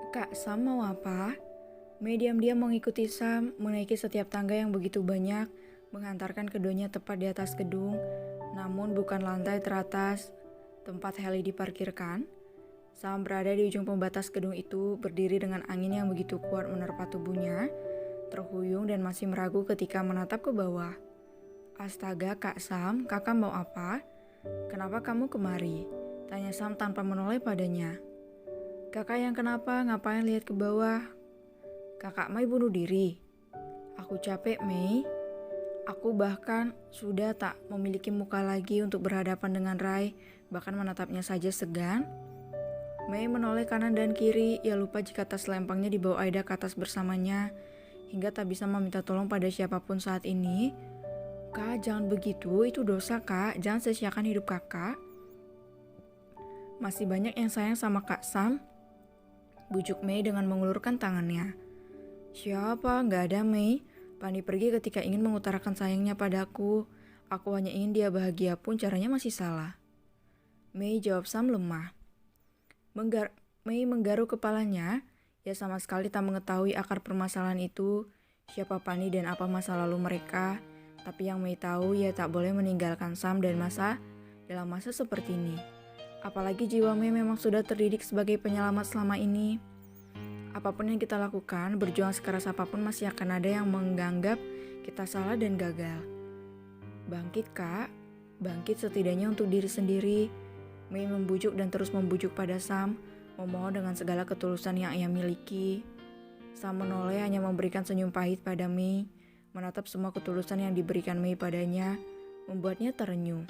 Kak Sam mau apa? Mei diam-diam mengikuti Sam menaiki setiap tangga yang begitu banyak, menghantarkan keduanya tepat di atas gedung, namun bukan lantai teratas, tempat heli diparkirkan. Sam berada di ujung pembatas gedung itu, berdiri dengan angin yang begitu kuat menerpa tubuhnya, terhuyung dan masih meragu ketika menatap ke bawah. Astaga Kak Sam, kakak mau apa? Kenapa kamu kemari? Tanya Sam tanpa menoleh padanya. Kakak yang kenapa? Ngapain lihat ke bawah? Kakak Mei bunuh diri. Aku capek, Mei. Aku bahkan sudah tak memiliki muka lagi untuk berhadapan dengan Rai, bahkan menatapnya saja segan. Mei menoleh kanan dan kiri, ia lupa jika tas lempangnya dibawa Aida ke atas bersamanya, hingga tak bisa meminta tolong pada siapapun saat ini. Kak, jangan begitu, itu dosa kak, jangan sia-siakan hidup kakak. Masih banyak yang sayang sama Kak Sam, bujuk Mei dengan mengulurkan tangannya. Siapa? Gak ada Mei. Pandi pergi ketika ingin mengutarakan sayangnya padaku. Aku hanya ingin dia bahagia pun caranya masih salah. Mei jawab Sam lemah. Mei menggaruk kepalanya. Ia sama sekali tak mengetahui akar permasalahan itu, siapa Pandi dan apa masa lalu mereka. Tapi yang Mei tahu, ia tak boleh meninggalkan Sam dan dalam masa seperti ini. Apalagi jiwa Mei memang sudah terdidik sebagai penyelamat selama ini. Apapun yang kita lakukan, berjuang sekeras apapun masih akan ada yang menganggap kita salah dan gagal. Bangkit kak, bangkit setidaknya untuk diri sendiri. Mei membujuk dan terus membujuk pada Sam, memohon dengan segala ketulusan yang ia miliki. Sam menoleh hanya memberikan senyum pahit pada Mei, menatap semua ketulusan yang diberikan Mei padanya, membuatnya terenyuh.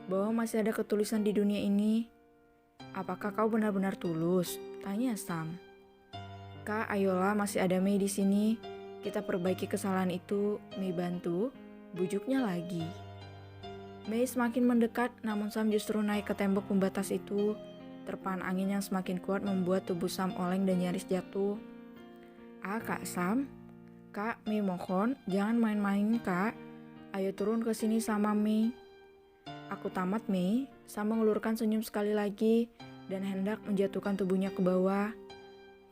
Bahwa masih ada ketulusan di dunia ini. Apakah kau benar-benar tulus? Tanya Sam. Kak, ayolah masih ada Mei di sini. Kita perbaiki kesalahan itu. Mei bantu, bujuknya lagi. Mei semakin mendekat, namun Sam justru naik ke tembok pembatas itu. Terpaan angin yang semakin kuat membuat tubuh Sam oleng dan nyaris jatuh. Kak Sam. Kak, Mei mohon, jangan main-main kak. Ayo turun ke sini sama Mei. Aku tamat Mei. Sam mengulurkan senyum sekali lagi dan hendak menjatuhkan tubuhnya ke bawah.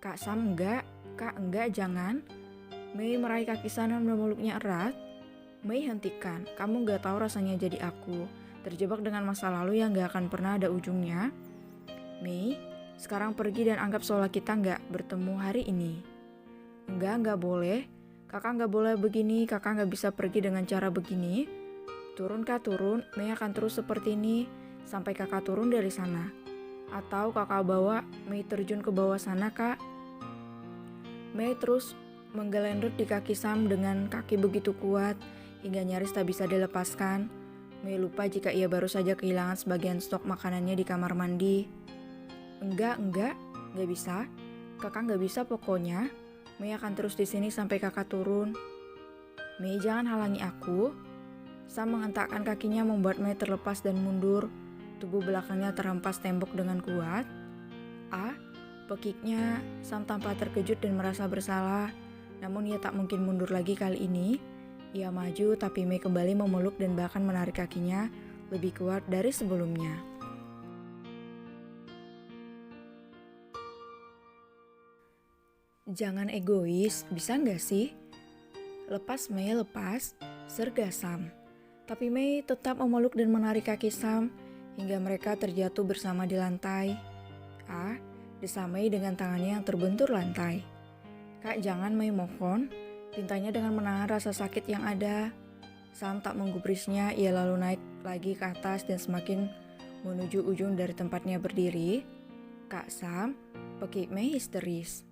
Kak Sam enggak, kak enggak jangan. Mei meraih kaki Sam dan memeluknya erat. Mei hentikan, kamu enggak tahu rasanya jadi aku, terjebak dengan masa lalu yang enggak akan pernah ada ujungnya. Mei, sekarang pergi dan anggap seolah kita enggak bertemu hari ini. Enggak boleh. Kakak enggak boleh begini, kakak enggak bisa pergi dengan cara begini. Turun kak, turun. Mei akan terus seperti ini sampai kakak turun dari sana. Atau kakak bawa Mei terjun ke bawah sana kak. Mei terus menggelendut di kaki Sam dengan kaki begitu kuat hingga nyaris tak bisa dilepaskan. Mei lupa jika ia baru saja kehilangan sebagian stok makanannya di kamar mandi. Enggak bisa. Kakak enggak bisa pokoknya. Mei akan terus di sini sampai kakak turun. Mei jangan halangi aku. Sam menghentakkan kakinya membuat Mei terlepas dan mundur. Tubuh belakangnya terhempas tembok dengan kuat. Pekiknya. Sam tampak terkejut dan merasa bersalah. Namun ia tak mungkin mundur lagi kali ini. Ia maju tapi Mei kembali memeluk dan bahkan menarik kakinya lebih kuat dari sebelumnya. Jangan egois, bisa nggak sih? Lepas Mei, lepas, serga Sam. Tapi Mei tetap memeluk dan menarik kaki Sam hingga mereka terjatuh bersama di lantai. Desa Mei dengan tangannya yang terbentur lantai. Kak jangan Mei mohon, pintanya dengan menahan rasa sakit yang ada. Sam tak menggubrisnya, ia lalu naik lagi ke atas dan semakin menuju ujung dari tempatnya berdiri. Kak Sam, pekik Mei histeris.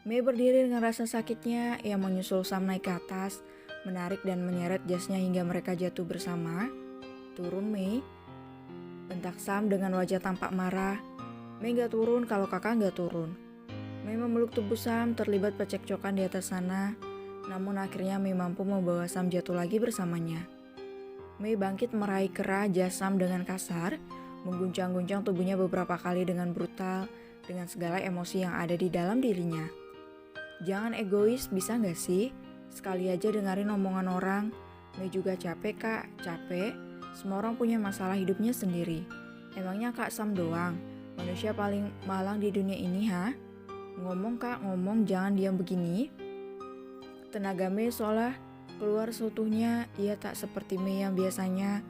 Mei berdiri dengan rasa sakitnya, ia menyusul Sam naik ke atas, menarik dan menyeret jasnya hingga mereka jatuh bersama. Turun Mei, bentak Sam dengan wajah tampak marah. Mei gak turun kalau kakak gak turun. Mei memeluk tubuh Sam, terlibat percekcokan di atas sana. Namun akhirnya Mei mampu membawa Sam jatuh lagi bersamanya. Mei bangkit meraih kera jas Sam dengan kasar, mengguncang-guncang tubuhnya beberapa kali dengan brutal, dengan segala emosi yang ada di dalam dirinya. Jangan egois, bisa gak sih? Sekali aja dengerin omongan orang. Mei juga capek kak, capek. Semua orang punya masalah hidupnya sendiri. Emangnya kak Sam doang, manusia paling malang di dunia ini ha? Ngomong kak, ngomong, jangan diam begini. Tenaga Mei seolah keluar seutuhnya. Ia tak seperti Mei yang biasanya,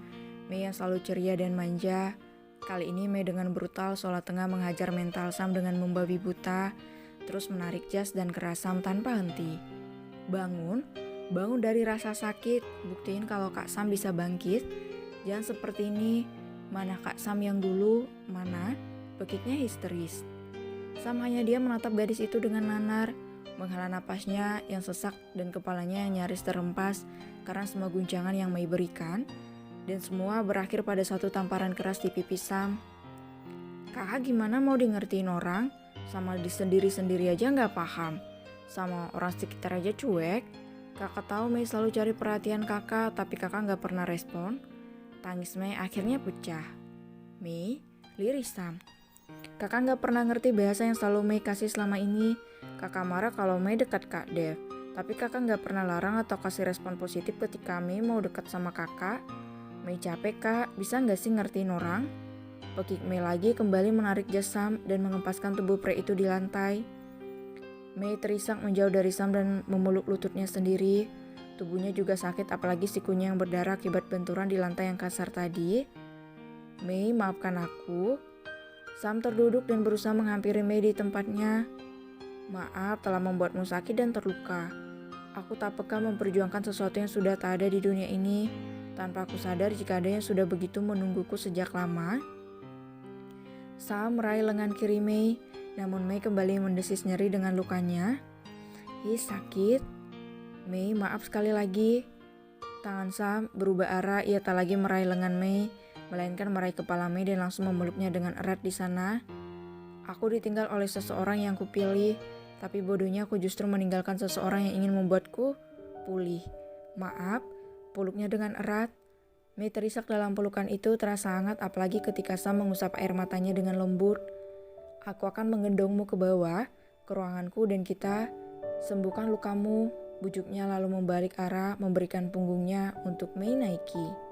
Mei yang selalu ceria dan manja. Kali ini Mei dengan brutal seolah tengah menghajar mental Sam dengan membabi buta, terus menarik jas dan keras Sam tanpa henti. Bangun, bangun dari rasa sakit, buktiin kalau Kak Sam bisa bangkit. Jangan seperti ini. Mana Kak Sam yang dulu, mana? Bekiknya histeris. Sam hanya diam menatap gadis itu dengan nanar, menghela napasnya yang sesak dan kepalanya yang nyaris terhempas karena semua guncangan yang Mei berikan, dan semua berakhir pada satu tamparan keras di pipi Sam. Kakak gimana mau di ngertiin orang? Sama di sendiri-sendiri aja gak paham. Sama orang sekitar aja cuek. Kakak tahu Mei selalu cari perhatian kakak, tapi kakak gak pernah respon. Tangis Mei akhirnya pecah. Mei, liris Sam. Kakak gak pernah ngerti bahasa yang selalu Mei kasih selama ini. Kakak marah kalau Mei dekat Kak Dev. Tapi kakak gak pernah larang atau kasih respon positif ketika Mei mau dekat sama kakak. Mei capek kak, bisa gak sih ngertiin orang? Pekik Mei lagi kembali menarik jas Sam dan mengempaskan tubuh pria itu di lantai. Mei terisak menjauh dari Sam dan memeluk lututnya sendiri. Tubuhnya juga sakit, apalagi sikunya yang berdarah akibat benturan di lantai yang kasar tadi. Mei, maafkan aku. Sam terduduk dan berusaha menghampiri Mei di tempatnya. Maaf telah membuatmu sakit dan terluka. Aku tak peka memperjuangkan sesuatu yang sudah tak ada di dunia ini, tanpa aku sadar jika ada yang sudah begitu menungguku sejak lama. Sam meraih lengan kiri Mei, namun Mei kembali mendesis nyeri dengan lukanya. Ih, sakit. Mei, maaf sekali lagi. Tangan Sam berubah arah, ia tak lagi meraih lengan Mei, melainkan meraih kepala Mei dan langsung memeluknya dengan erat di sana. Aku ditinggal oleh seseorang yang kupilih, tapi bodohnya aku justru meninggalkan seseorang yang ingin membuatku pulih. Maaf, peluknya dengan erat. Mei terisak dalam pelukan itu, terasa hangat apalagi ketika Sam mengusap air matanya dengan lembut. Aku akan menggendongmu ke bawah, ke ruanganku dan kita sembuhkan lukamu. Bujuknya lalu membalik arah, memberikan punggungnya untuk Mei naiki.